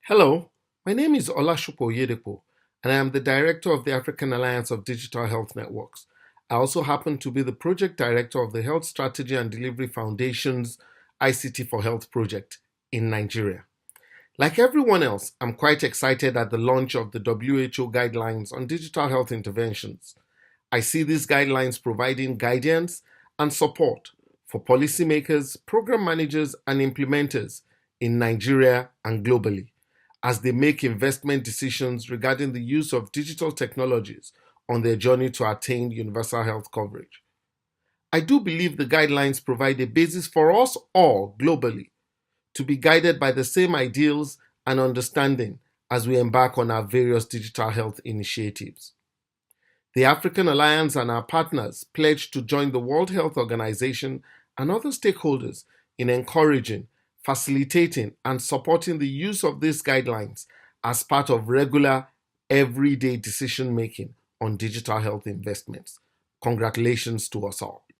Hello, my name is Olasupo Oyedepo, and I am the Director of the African Alliance of Digital Health Networks. I also happen to be the Project Director of the Health Strategy and Delivery Foundation's ICT for Health project in Nigeria. Like everyone else, I'm quite excited at the launch of the WHO guidelines on digital health interventions. I see these guidelines providing guidance and support for policymakers, program managers, and implementers in Nigeria and globally as they make investment decisions regarding the use of digital technologies on their journey to attain universal health coverage. I do believe the guidelines provide a basis for us all globally to be guided by the same ideals and understanding as we embark on our various digital health initiatives. The African Alliance and our partners pledge to join the World Health Organization and other stakeholders in encouraging, facilitating, and supporting the use of these guidelines as part of regular, everyday decision making on digital health investments. Congratulations to us all.